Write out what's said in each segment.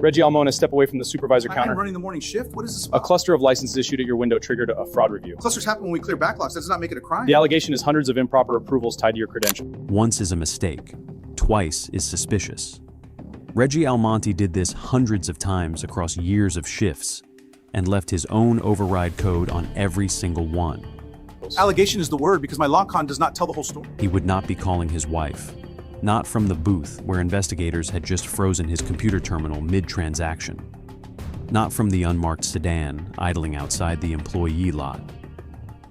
Reggie Almona, step away from the supervisor counter. I'm running the morning shift. What is this A about? cluster of licenses issued at your window triggered a fraud review. Clusters happen when we clear backlogs. That does not make it a crime. The allegation is hundreds of improper approvals tied to your credential. Once is a mistake. Twice is suspicious. Reggie Almonte did this hundreds of times across years of shifts and left his own override code on every single one. Allegation is the word because my log con does not tell the whole story. He would not be calling his wife. Not from the booth where investigators had just frozen his computer terminal mid-transaction. Not from the unmarked sedan idling outside the employee lot.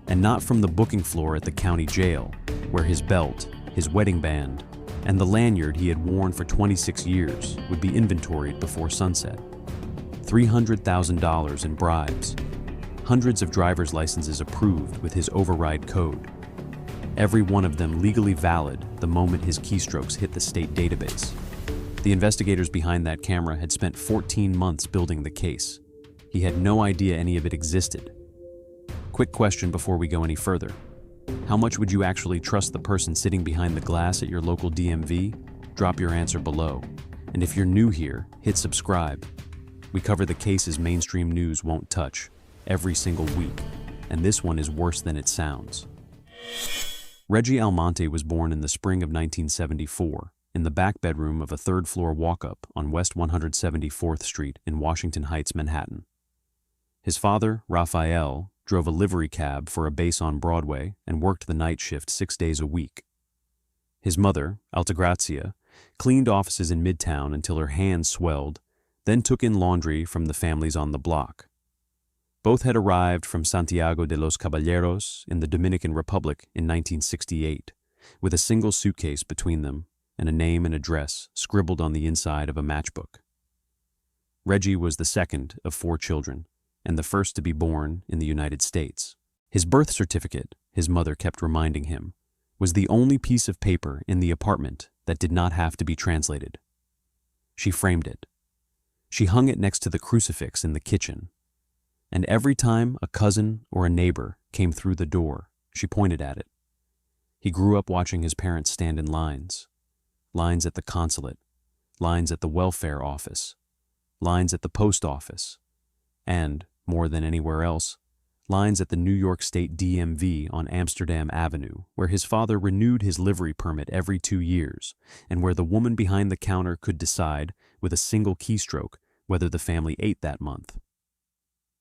And not from the booking floor at the county jail, where his belt, his wedding band, and the lanyard he had worn for 26 years would be inventoried before sunset. $300,000 in bribes. Hundreds of driver's licenses approved with his override code. Every one of them legally valid the moment his keystrokes hit the state database. The investigators behind that camera had spent 14 months building the case. He had no idea any of it existed. Quick question before we go any further. How much would you actually trust the person sitting behind the glass at your local DMV? Drop your answer below. And if you're new here, hit subscribe. We cover the cases mainstream news won't touch every single week, and this one is worse than it sounds. Reggie Almonte was born in the spring of 1974 in the back bedroom of a third-floor walk-up on West 174th Street in Washington Heights, Manhattan. His father, Raphael, drove a livery cab for a base on Broadway and worked the night shift 6 days a week. His mother, Altagracia, cleaned offices in Midtown until her hands swelled, then took in laundry from the families on the block. Both had arrived from Santiago de los Caballeros in the Dominican Republic in 1968, with a single suitcase between them and a name and address scribbled on the inside of a matchbook. Reggie was the second of 4 children, and the first to be born in the United States. His birth certificate, his mother kept reminding him, was the only piece of paper in the apartment that did not have to be translated. She framed it. She hung it next to the crucifix in the kitchen. And every time a cousin or a neighbor came through the door, she pointed at it. He grew up watching his parents stand in lines. Lines at the consulate, lines at the welfare office, lines at the post office, and, more than anywhere else, lines at the New York State DMV on Amsterdam Avenue, where his father renewed his livery permit every 2 years, and where the woman behind the counter could decide, with a single keystroke, whether the family ate that month.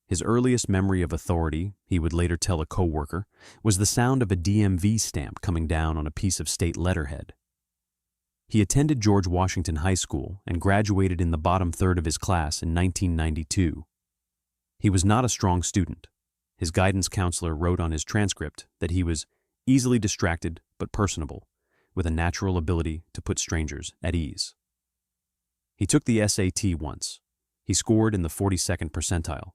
His earliest memory of authority, he would later tell a coworker, was the sound of a DMV stamp coming down on a piece of state letterhead. He attended George Washington High School and graduated in the bottom third of his class in 1992. He was not a strong student. His guidance counselor wrote on his transcript that he was easily distracted but personable, with a natural ability to put strangers at ease. He took the SAT once. He scored in the 42nd percentile.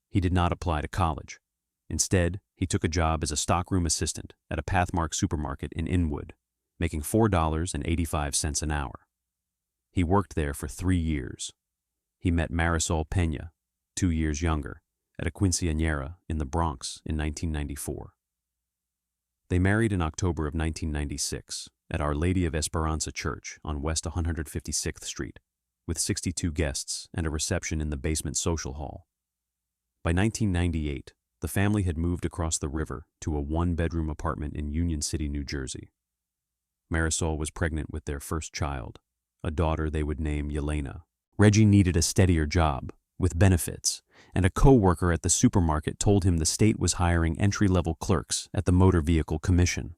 He did not apply to college. Instead, he took a job as a stockroom assistant at a Pathmark supermarket in Inwood, making $4.85 an hour. He worked there for 3 years. He met Marisol Peña, 2 years younger, at a quinceañera in the Bronx in 1994. They married in October of 1996 at Our Lady of Esperanza Church on West 156th Street, with 62 guests and a reception in the basement social hall. By 1998, the family had moved across the river to a 1-bedroom apartment in Union City, New Jersey. Marisol was pregnant with their first child, a daughter they would name Yelena. Reggie needed a steadier job, with benefits, and a co-worker at the supermarket told him the state was hiring entry-level clerks at the Motor Vehicle Commission.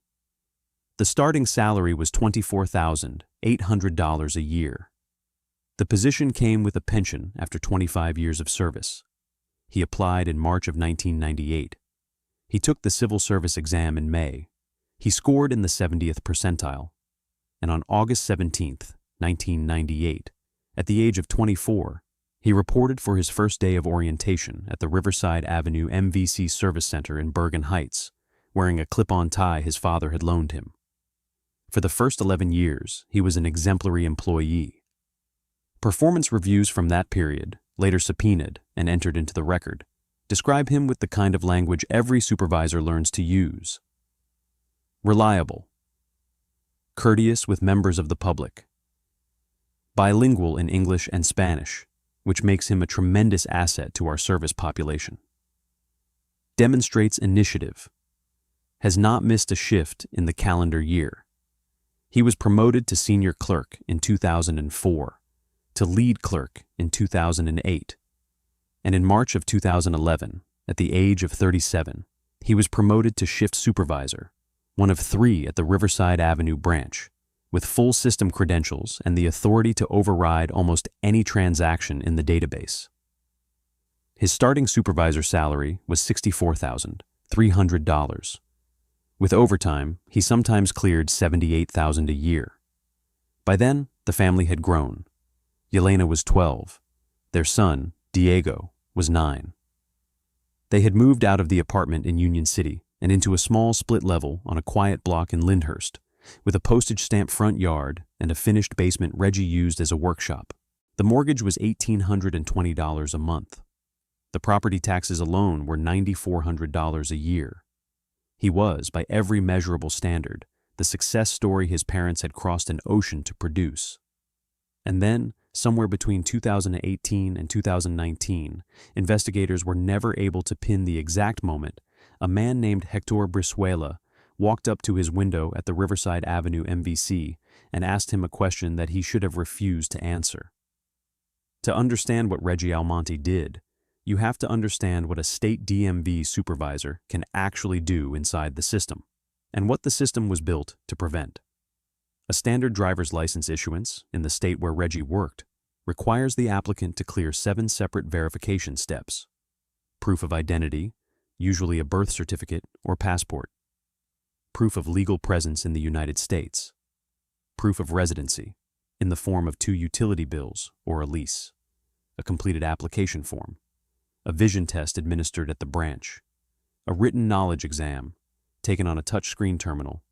The starting salary was $24,800 a year. The position came with a pension after 25 years of service. He applied in March of 1998. He took the civil service exam in May. He scored in the 70th percentile. And on August 17, 1998, at the age of 24, he reported for his first day of orientation at the Riverside Avenue MVC Service Center in Bergen Heights, wearing a clip-on tie his father had loaned him. For the first 11 years, he was an exemplary employee. Performance reviews from that period, later subpoenaed and entered into the record, describe him with the kind of language every supervisor learns to use. Reliable. Courteous with members of the public. Bilingual in English and Spanish, which makes him a tremendous asset to our service population. Demonstrates initiative. Has not missed a shift in the calendar year. He was promoted to senior clerk in 2004, to lead clerk in 2008, and in March of 2011, at the age of 37, he was promoted to shift supervisor, one of 3 at the Riverside Avenue branch, with full system credentials and the authority to override almost any transaction in the database. His starting supervisor salary was $64,300. With overtime, he sometimes cleared $78,000 a year. By then, the family had grown. Yelena was 12. Their son, Diego, was 9. They had moved out of the apartment in Union City and into a small split level on a quiet block in Lyndhurst, with a postage stamp front yard and a finished basement Reggie used as a workshop. The mortgage was $1,820 a month. The property taxes alone were $9,400 a year. He was, by every measurable standard, the success story his parents had crossed an ocean to produce. And then, somewhere between 2018 and 2019, investigators were never able to pin the exact moment a man named Hector Brizuela walked up to his window at the Riverside Avenue MVC and asked him a question that he should have refused to answer. To understand what Reggie Almonte did, you have to understand what a state DMV supervisor can actually do inside the system, and what the system was built to prevent. A standard driver's license issuance, in the state where Reggie worked, requires the applicant to clear 7 separate verification steps. Proof of identity, usually a birth certificate or passport. Proof of legal presence in the United States. Proof of residency, in the form of 2 utility bills or a lease. A completed application form. A vision test administered at the branch, a written knowledge exam taken on a touchscreen terminal,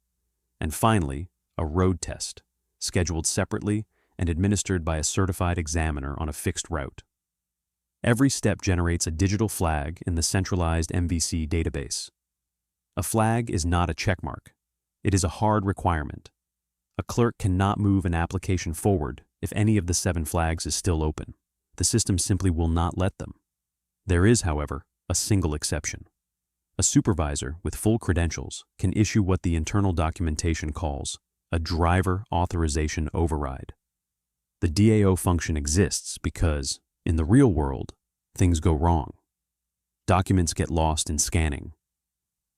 and finally, a road test, scheduled separately and administered by a certified examiner on a fixed route. Every step generates a digital flag in the centralized MVC database. A flag is not a checkmark. It is a hard requirement. A clerk cannot move an application forward if any of the 7 flags is still open. The system simply will not let them. There is, however, a single exception. A supervisor with full credentials can issue what the internal documentation calls a driver authorization override. The DAO function exists because, in the real world, things go wrong. Documents get lost in scanning.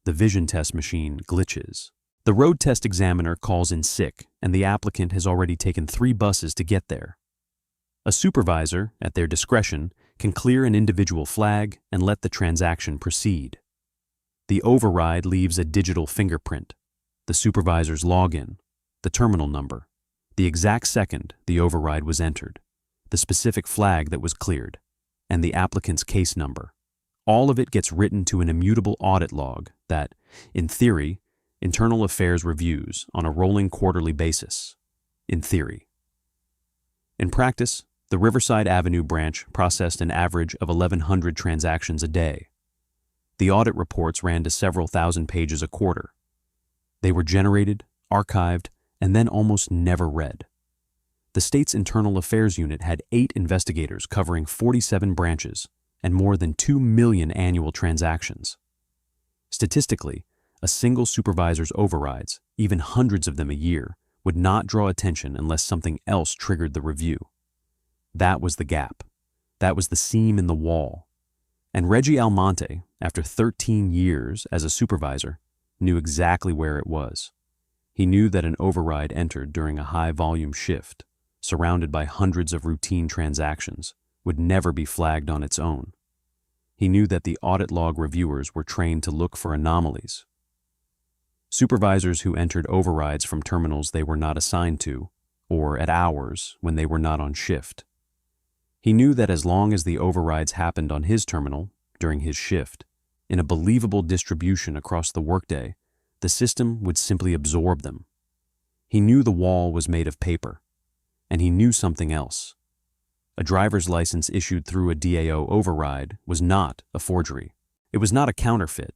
The vision test machine glitches. The road test examiner calls in sick, and the applicant has already taken 3 buses to get there. A supervisor, at their discretion, can clear an individual flag and let the transaction proceed. The override leaves a digital fingerprint, the supervisor's login, the terminal number, the exact second the override was entered, the specific flag that was cleared, and the applicant's case number. All of it gets written to an immutable audit log that, in theory, Internal Affairs reviews on a rolling quarterly basis. In theory. In practice, the Riverside Avenue branch processed an average of 1,100 transactions a day. The audit reports ran to several thousand pages a quarter. They were generated, archived, and then almost never read. The state's Internal Affairs Unit had 8 investigators covering 47 branches and more than 2 million annual transactions. Statistically, a single supervisor's overrides, even hundreds of them a year, would not draw attention unless something else triggered the review. That was the gap. That was the seam in the wall. And Reggie Almonte, after 13 years as a supervisor, knew exactly where it was. He knew that an override entered during a high-volume shift, surrounded by hundreds of routine transactions, would never be flagged on its own. He knew that the audit log reviewers were trained to look for anomalies. Supervisors who entered overrides from terminals they were not assigned to, or at hours when they were not on shift. He knew that as long as the overrides happened on his terminal, during his shift, in a believable distribution across the workday, the system would simply absorb them. He knew the wall was made of paper, and he knew something else. A driver's license issued through a DAO override was not a forgery. It was not a counterfeit.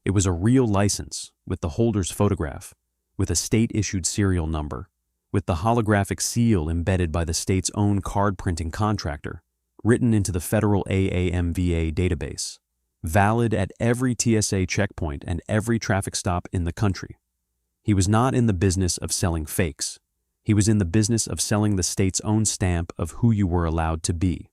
It was a real license with the holder's photograph, with a state-issued serial number, with the holographic seal embedded by the state's own card printing contractor, written into the federal AAMVA database, valid at every TSA checkpoint and every traffic stop in the country. He was not in the business of selling fakes. He was in the business of selling the state's own stamp of who you were allowed to be.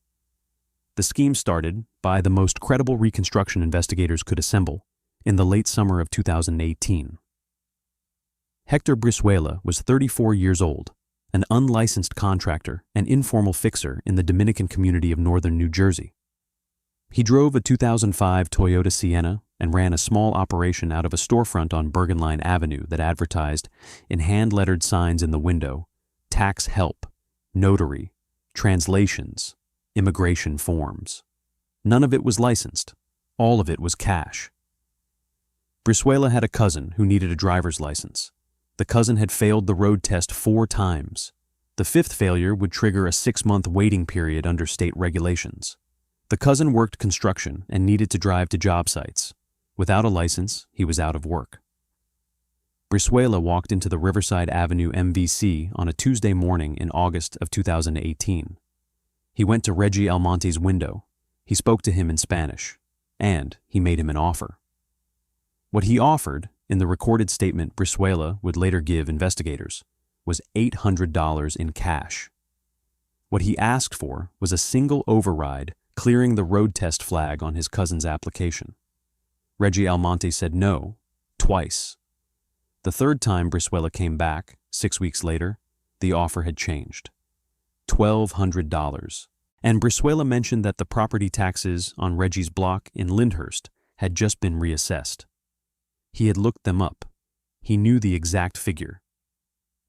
The scheme started by the most credible reconstruction investigators could assemble in the late summer of 2018. Hector Brizuela was 34 years old, an unlicensed contractor and informal fixer in the Dominican community of northern New Jersey. He drove a 2005 Toyota Sienna and ran a small operation out of a storefront on Bergenline Avenue that advertised in hand-lettered signs in the window, tax help, notary, translations, immigration forms. None of it was licensed. All of it was cash. Brizuela had a cousin who needed a driver's license. The cousin had failed the road test 4 times. The 5th failure would trigger a 6-month waiting period under state regulations. The cousin worked construction and needed to drive to job sites. Without a license, he was out of work. Brizuela walked into the Riverside Avenue MVC on a Tuesday morning in August of 2018. He went to Reggie Almonte's window. He spoke to him in Spanish, and he made him an offer. What he offered, in the recorded statement Brizuela would later give investigators, was $800 in cash. What he asked for was a single override clearing the road test flag on his cousin's application. Reggie Almonte said no, twice. The 3rd time Brizuela came back, 6 weeks later, the offer had changed. $1,200. And Brizuela mentioned that the property taxes on Reggie's block in Lyndhurst had just been reassessed. He had looked them up. He knew the exact figure.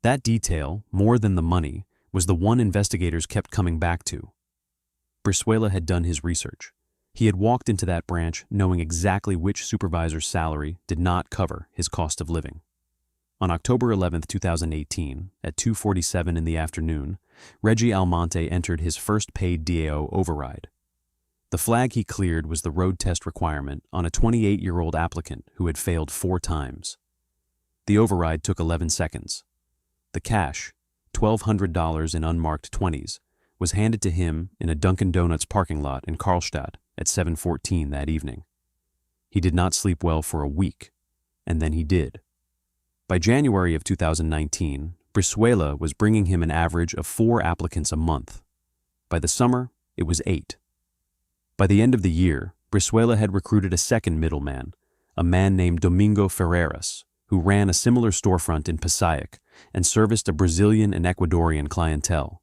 That detail, more than the money, was the one investigators kept coming back to. Brizuela had done his research. He had walked into that branch knowing exactly which supervisor's salary did not cover his cost of living. On October 11, 2018, at 2:47 in the afternoon, Reggie Almonte entered his first paid DAO override. The flag he cleared was the road test requirement on a 28-year-old applicant who had failed 4 times. The override took 11 seconds. The cash, $1,200 in unmarked 20s, was handed to him in a Dunkin' Donuts parking lot in Karlstad at 7:14 that evening. He did not sleep well for a week, and then he did. By January of 2019, Brizuela was bringing him an average of 4 applicants a month. By the summer, it was 8. By the end of the year, Brizuela had recruited a second middleman, a man named Domingo Ferreras, who ran a similar storefront in Passaic and serviced a Brazilian and Ecuadorian clientele.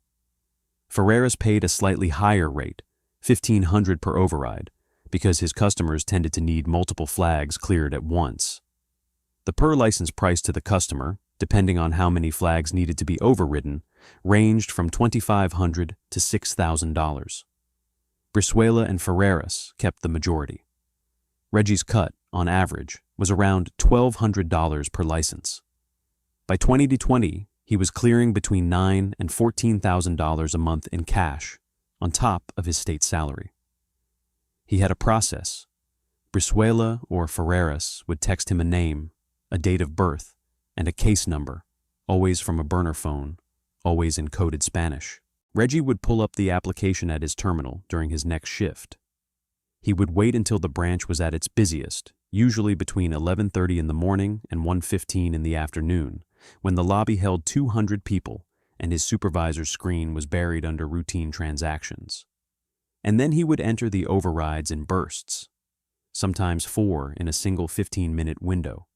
Ferreras paid a slightly higher rate, $1,500 per override, because his customers tended to need multiple flags cleared at once. The per-license price to the customer, depending on how many flags needed to be overridden, ranged from $2,500 to $6,000. Brizuela and Ferreras kept the majority. Reggie's cut, on average, was around $1,200 per license. By 2020, he was clearing between $9,000 and $14,000 a month in cash, on top of his state salary. He had a process. Brizuela or Ferreras would text him a name, a date of birth, and a case number, always from a burner phone, always in coded Spanish. Reggie would pull up the application at his terminal during his next shift. He would wait until the branch was at its busiest, usually between 11:30 in the morning and 1:15 in the afternoon, when the lobby held 200 people and his supervisor's screen was buried under routine transactions. And then he would enter the overrides in bursts, sometimes 4 in a single 15-minute window,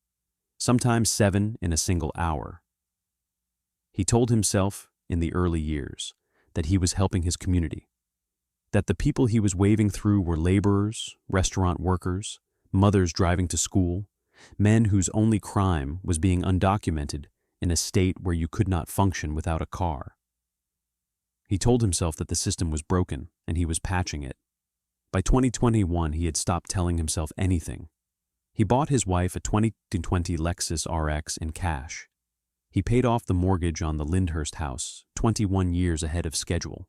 sometimes 7 in a single hour. He told himself, in the early years, that he was helping his community, that the people he was waving through were laborers, restaurant workers, mothers driving to school, men whose only crime was being undocumented in a state where you could not function without a car. He told himself that the system was broken and he was patching it. By 2021, he had stopped telling himself anything. He bought his wife a 2020 Lexus RX in cash. He paid off the mortgage on the Lyndhurst house 21 years ahead of schedule.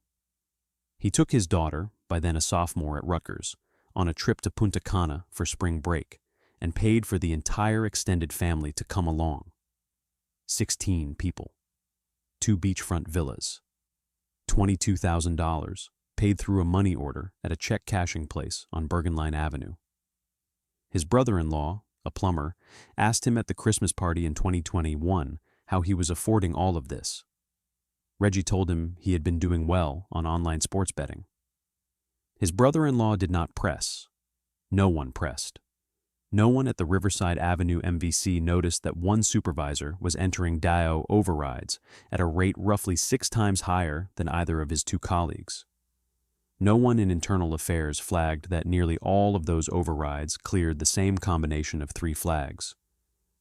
He took his daughter, by then a sophomore at Rutgers, on a trip to Punta Cana for spring break and paid for the entire extended family to come along. 16 people, 2 beachfront villas, $22,000, paid through a money order at a check cashing place on Bergen Line Avenue. His brother-in-law, a plumber, asked him at the Christmas party in 2021 how he was affording all of this. Reggie told him he had been doing well on online sports betting. His brother-in-law did not press. No one pressed. No one at the Riverside Avenue MVC noticed that one supervisor was entering DAO overrides at a rate roughly 6 times higher than either of his 2 colleagues. No one in internal affairs flagged that nearly all of those overrides cleared the same combination of 3 flags: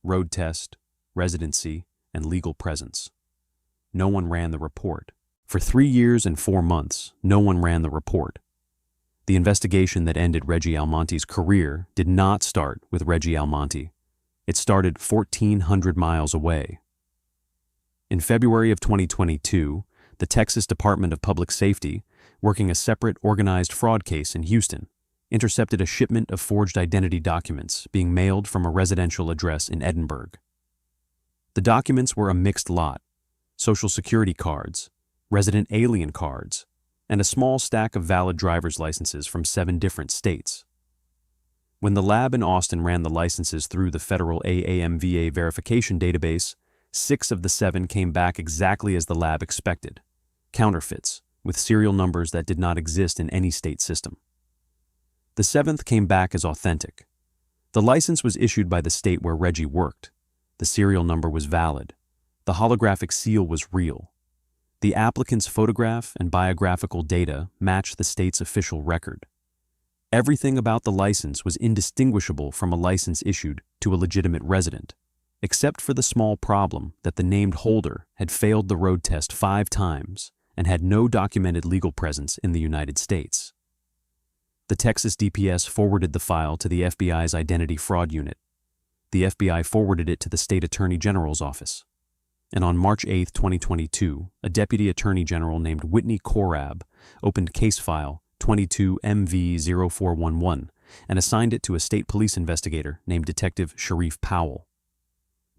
road test, residency, and legal presence. No one ran the report. For 3 years and 4 months, no one ran the report. The investigation that ended Reggie Almonte's career did not start with Reggie Almonte. It started 1,400 miles away. In February of 2022, the Texas Department of Public Safety, working a separate organized fraud case in Houston, intercepted a shipment of forged identity documents being mailed from a residential address in Edinburgh. The documents were a mixed lot: Social Security cards, resident alien cards, and a small stack of valid driver's licenses from 7 different states. When the lab in Austin ran the licenses through the federal AAMVA verification database, 6 of the 7 came back exactly as the lab expected: counterfeits, with serial numbers that did not exist in any state system. The 7th came back as authentic. The license was issued by the state where Reggie worked. The serial number was valid. The holographic seal was real. The applicant's photograph and biographical data matched the state's official record. Everything about the license was indistinguishable from a license issued to a legitimate resident, except for the small problem that the named holder had failed the road test 5 times and had no documented legal presence in the United States. The Texas DPS forwarded the file to the FBI's Identity Fraud Unit. The FBI forwarded it to the State Attorney General's office. And on March 8, 2022, a Deputy Attorney General named Whitney Korab opened case file 22MV0411 and assigned it to a state police investigator named Detective Sharif Powell.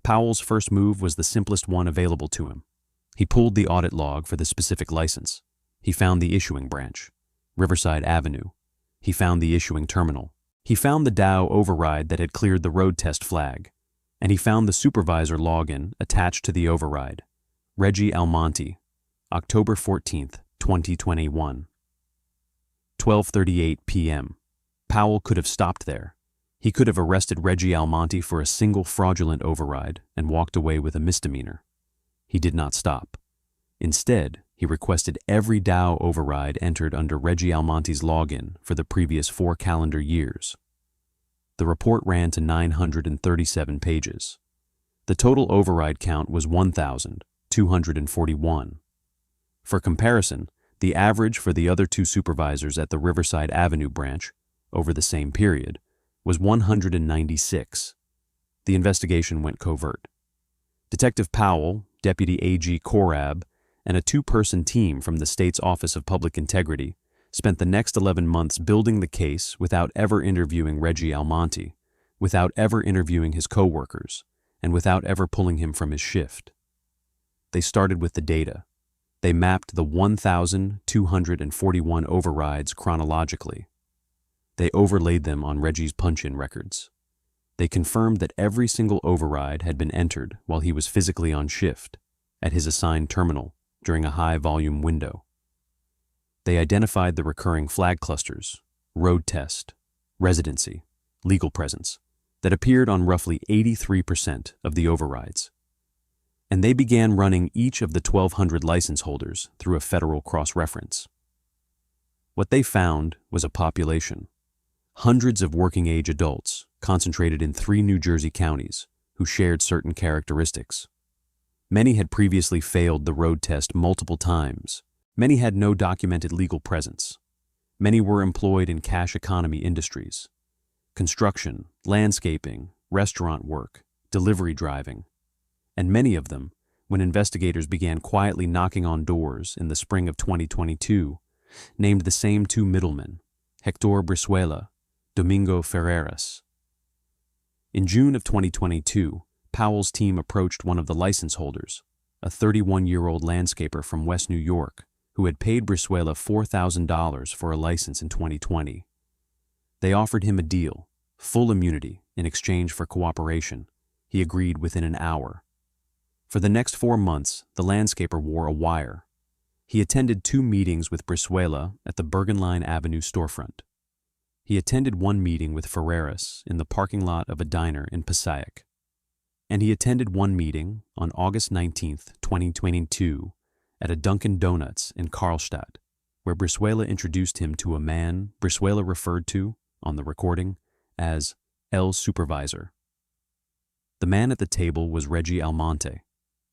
Powell's first move was the simplest one available to him. He pulled the audit log for the specific license. He found the issuing branch, Riverside Avenue. He found the issuing terminal. He found the DAO override that had cleared the road test flag. And he found the supervisor login attached to the override: Reggie Almonte, October 14, 2021. 12:38 p.m. Powell could have stopped there. He could have arrested Reggie Almonte for a single fraudulent override and walked away with a misdemeanor. He did not stop. Instead, he requested every DAO override entered under Reggie Almonte's login for the previous 4 calendar years. The report ran to 937 pages. The total override count was 1,241. For comparison, the average for the other 2 supervisors at the Riverside Avenue branch, over the same period, was 196. The investigation went covert. Detective Powell, Deputy AG Korab, and a 2-person team from the state's Office of Public Integrity spent the next 11 months building the case without ever interviewing Reggie Almonte, without ever interviewing his co-workers, and without ever pulling him from his shift. They started with the data. They mapped the 1,241 overrides chronologically. They overlaid them on Reggie's punch-in records. They confirmed that every single override had been entered while he was physically on shift, at his assigned terminal, during a high-volume window. They identified the recurring flag clusters, road test, residency, legal presence, that appeared on roughly 83% of the overrides. And they began running each of the 1,200 license holders through a federal cross-reference. What they found was a population: hundreds of working-age adults concentrated in 3 New Jersey counties who shared certain characteristics. Many had previously failed the road test multiple times. Many had no documented legal presence. Many were employed in cash economy industries: construction, landscaping, restaurant work, delivery driving. And many of them, when investigators began quietly knocking on doors in the spring of 2022, named the same 2 middlemen, Hector Brizuela, Domingo Ferreras. In June of 2022, Powell's team approached one of the license holders, a 31-year-old landscaper from West New York, who had paid Brizuela $4,000 for a license in 2020. They offered him a deal, full immunity, in exchange for cooperation. He agreed within an hour. For the next 4 months, the landscaper wore a wire. He attended 2 meetings with Brizuela at the Bergenline Avenue storefront. He attended 1 meeting with Ferreras in the parking lot of a diner in Passaic. And he attended 1 meeting on August 19, 2022, at a Dunkin' Donuts in Karlstadt, where Brizuela introduced him to a man Brizuela referred to, on the recording, as El Supervisor. The man at the table was Reggie Almonte.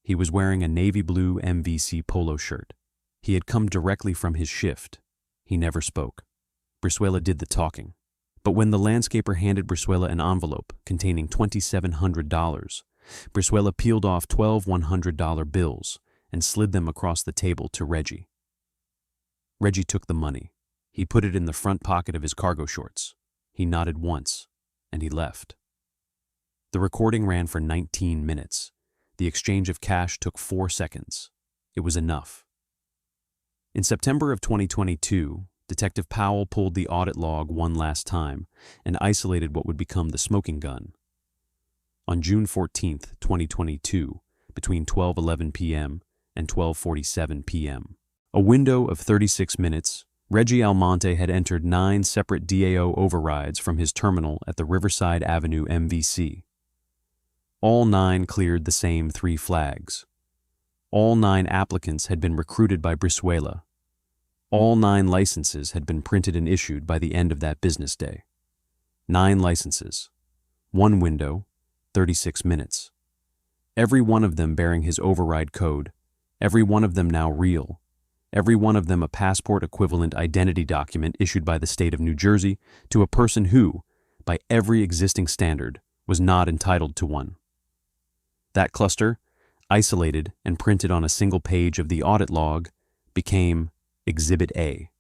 He was wearing a navy blue MVC polo shirt. He had come directly from his shift. He never spoke. Brizuela did the talking. But when the landscaper handed Brizuela an envelope containing $2,700, Brizuela peeled off 12 $100 bills and slid them across the table to Reggie. Reggie took the money. He put it in the front pocket of his cargo shorts. He nodded once, and he left. The recording ran for 19 minutes. The exchange of cash took 4 seconds. It was enough. In September of 2022, Detective Powell pulled the audit log one last time and isolated what would become the smoking gun. On June 14, 2022, between 12:11 p.m. and 12:47 p.m., a window of 36 minutes, Reggie Almonte had entered 9 separate DAO overrides from his terminal at the Riverside Avenue MVC. All 9 cleared the same 3 flags. All 9 applicants had been recruited by Brizuela. All 9 licenses had been printed and issued by the end of that business day. 9 licenses. 1 window, 36 minutes. Every one of them bearing his override code. Every one of them now real. Every one of them a passport-equivalent identity document issued by the state of New Jersey to a person who, by every existing standard, was not entitled to one. That cluster, isolated and printed on a single page of the audit log, became Exhibit A.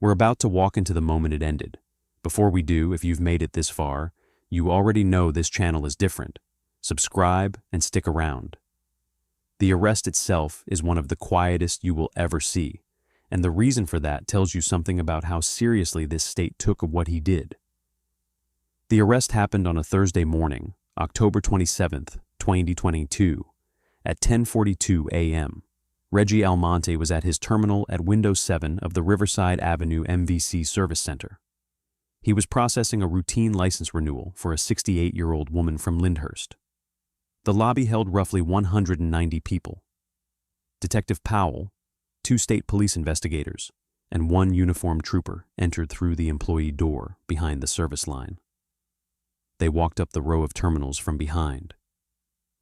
We're about to walk into the moment it ended. Before we do, if you've made it this far, you already know this channel is different. Subscribe and stick around. The arrest itself is one of the quietest you will ever see, and the reason for that tells you something about how seriously this state took what he did. The arrest happened on a Thursday morning, October 27, 2022, at 10:42 a.m. Reggie Almonte was at his terminal at Window 7 of the Riverside Avenue MVC Service Center. He was processing a routine license renewal for a 68-year-old woman from Lyndhurst. The lobby held roughly 190 people. Detective Powell, 2 state police investigators, and 1 uniformed trooper entered through the employee door behind the service line. They walked up the row of terminals from behind.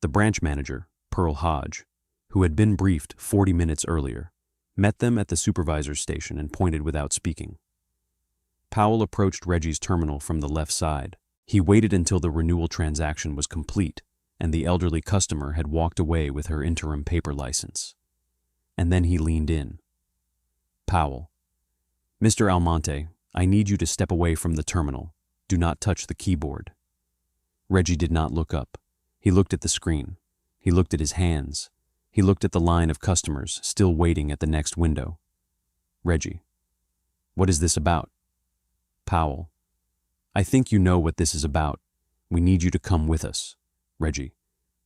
The branch manager, Pearl Hodge, who had been briefed 40 minutes earlier, met them at the supervisor's station and pointed without speaking. Powell approached Reggie's terminal from the left side. He waited until the renewal transaction was complete and the elderly customer had walked away with her interim paper license. And then he leaned in. Powell, Mr. Almonte, I need you to step away from the terminal. Do not touch the keyboard. Reggie did not look up. He looked at the screen. He looked at his hands. He looked at the line of customers still waiting at the next window. Reggie, what is this about? Powell, I think you know what this is about. We need you to come with us. Reggie,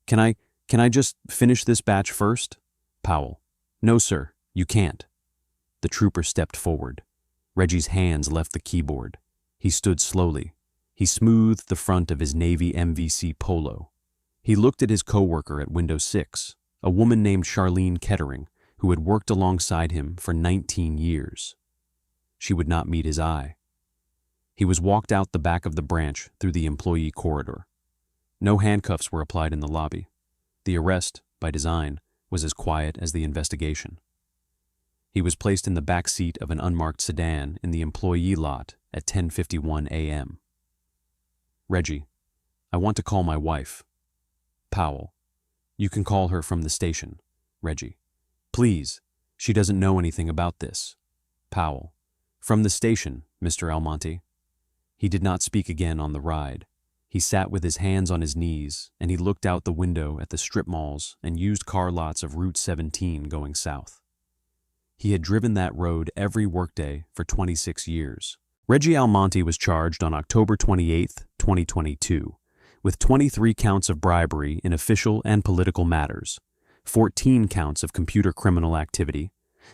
can I just finish this batch first? Powell, no sir, you can't. The trooper stepped forward. Reggie's hands left the keyboard. He stood slowly. He smoothed the front of his navy MVC polo. He looked at his coworker at window 6, a woman named Charlene Kettering, who had worked alongside him for 19 years. She would not meet his eye. He was walked out the back of the branch through the employee corridor. No handcuffs were applied in the lobby. The arrest, by design, was as quiet as the investigation. He was placed in the back seat of an unmarked sedan in the employee lot at 10:51 a.m. Reggie, I want to call my wife. Powell, you can call her from the station. Reggie, please, she doesn't know anything about this. Powell, from the station, Mr. Almonte. He did not speak again on the ride. He sat with his hands on his knees, and he looked out the window at the strip malls and used car lots of Route 17 going south. He had driven that road every workday for 26 years. Reggie Almonte was charged on October 28, 2022, with 23 counts of bribery in official and political matters, 14 counts of computer criminal activity,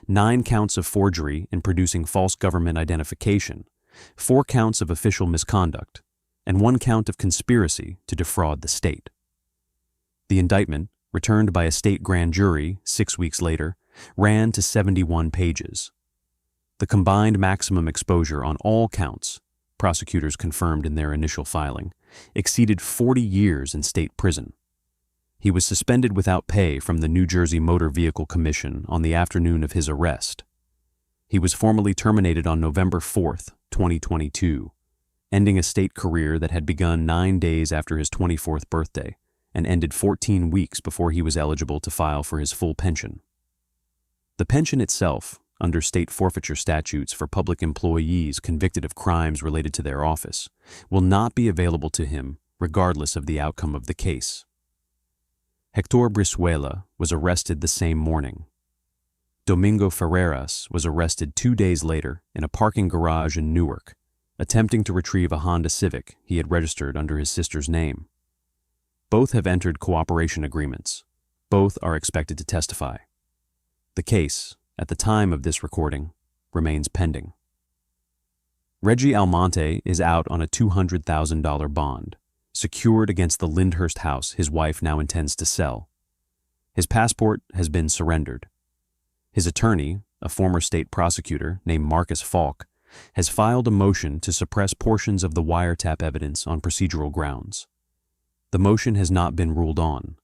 9 counts of forgery in producing false government identification, 4 counts of official misconduct, and 1 count of conspiracy to defraud the state. The indictment, returned by a state grand jury 6 weeks later, ran to 71 pages. The combined maximum exposure on all counts, prosecutors confirmed in their initial filing, exceeded 40 years in state prison. He was suspended without pay from the New Jersey Motor Vehicle Commission on the afternoon of his arrest. He was formally terminated on November 4, 2022, ending a state career that had begun 9 days after his 24th birthday and ended 14 weeks before he was eligible to file for his full pension. The pension itself, under state forfeiture statutes for public employees convicted of crimes related to their office, will not be available to him regardless of the outcome of the case. Hector Brizuela was arrested the same morning. Domingo Ferreras was arrested 2 days later in a parking garage in Newark, attempting to retrieve a Honda Civic he had registered under his sister's name. Both have entered cooperation agreements. Both are expected to testify. The case, at the time of this recording, remains pending. Reggie Almonte is out on a $200,000 bond, secured against the Lyndhurst house his wife now intends to sell. His passport has been surrendered. His attorney, a former state prosecutor named Marcus Falk, has filed a motion to suppress portions of the wiretap evidence on procedural grounds. The motion has not been ruled on.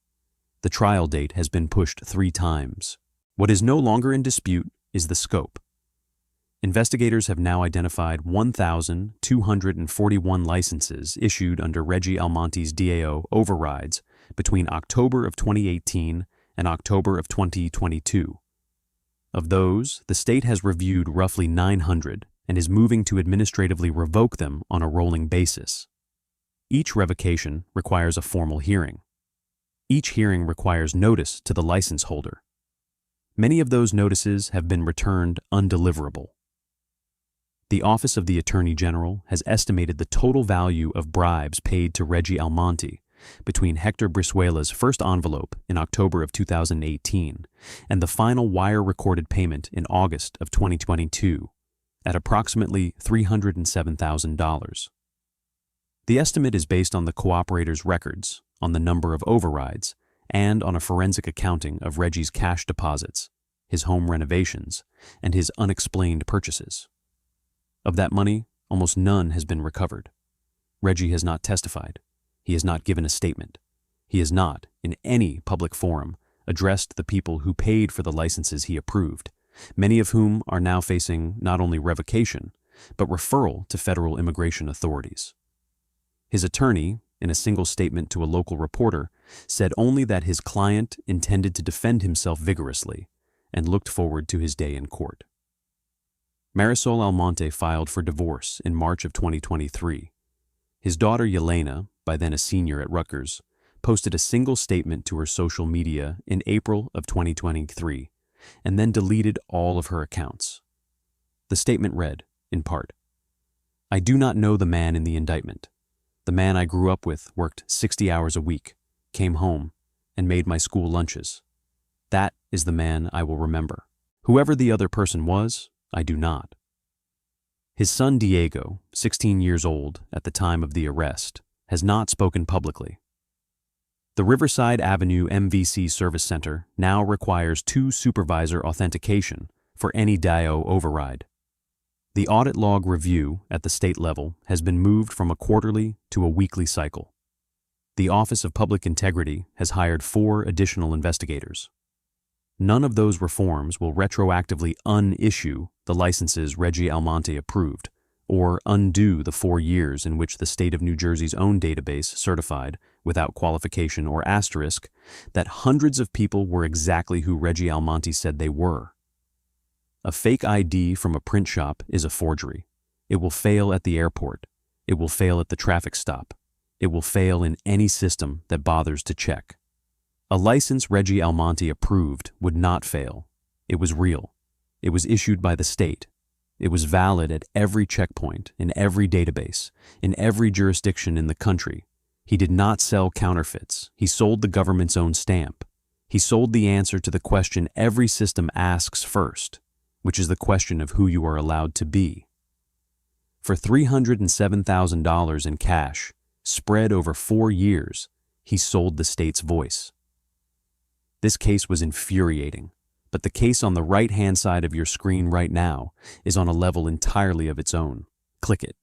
The trial date has been pushed 3 times. What is no longer in dispute is the scope. Investigators have now identified 1,241 licenses issued under Reggie Almonte's DAO overrides between October of 2018 and October of 2022. Of those, the state has reviewed roughly 900 and is moving to administratively revoke them on a rolling basis. Each revocation requires a formal hearing. Each hearing requires notice to the license holder. Many of those notices have been returned undeliverable. The Office of the Attorney General has estimated the total value of bribes paid to Reggie Almonte between Hector Brizuela's first envelope in October of 2018 and the final wire-recorded payment in August of 2022 at approximately $307,000. The estimate is based on the cooperator's records, on the number of overrides, and on a forensic accounting of Reggie's cash deposits, his home renovations, and his unexplained purchases. Of that money, almost none has been recovered. Reggie has not testified. He has not given a statement. He has not, in any public forum, addressed the people who paid for the licenses he approved, many of whom are now facing not only revocation, but referral to federal immigration authorities. His attorney, in a single statement to a local reporter, said only that his client intended to defend himself vigorously and looked forward to his day in court. Marisol Almonte filed for divorce in March of 2023. His daughter Yelena, by then a senior at Rutgers, posted a single statement to her social media in April of 2023 and then deleted all of her accounts. The statement read, in part, "I do not know the man in the indictment. The man I grew up with worked 60 hours a week, came home, and made my school lunches. That is the man I will remember. Whoever the other person was, I do not." His son Diego, 16 years old at the time of the arrest, has not spoken publicly. The Riverside Avenue MVC Service Center now requires 2 supervisor authentication for any DAO override. The audit log review at the state level has been moved from a quarterly to a weekly cycle. The Office of Public Integrity has hired 4 additional investigators. None of those reforms will retroactively unissue the licenses Reggie Almonte approved, or undo the 4 years in which the state of New Jersey's own database certified, without qualification or asterisk, that hundreds of people were exactly who Reggie Almonte said they were. A fake ID from a print shop is a forgery. It will fail at the airport. It will fail at the traffic stop. It will fail in any system that bothers to check. A license Reggie Almonte approved would not fail. It was real. It was issued by the state. It was valid at every checkpoint, in every database, in every jurisdiction in the country. He did not sell counterfeits. He sold the government's own stamp. He sold the answer to the question every system asks first, which is the question of who you are allowed to be. For $307,000 in cash, spread over 4 years, he sold the state's voice. This case was infuriating, but the case on the right-hand side of your screen right now is on a level entirely of its own. Click it.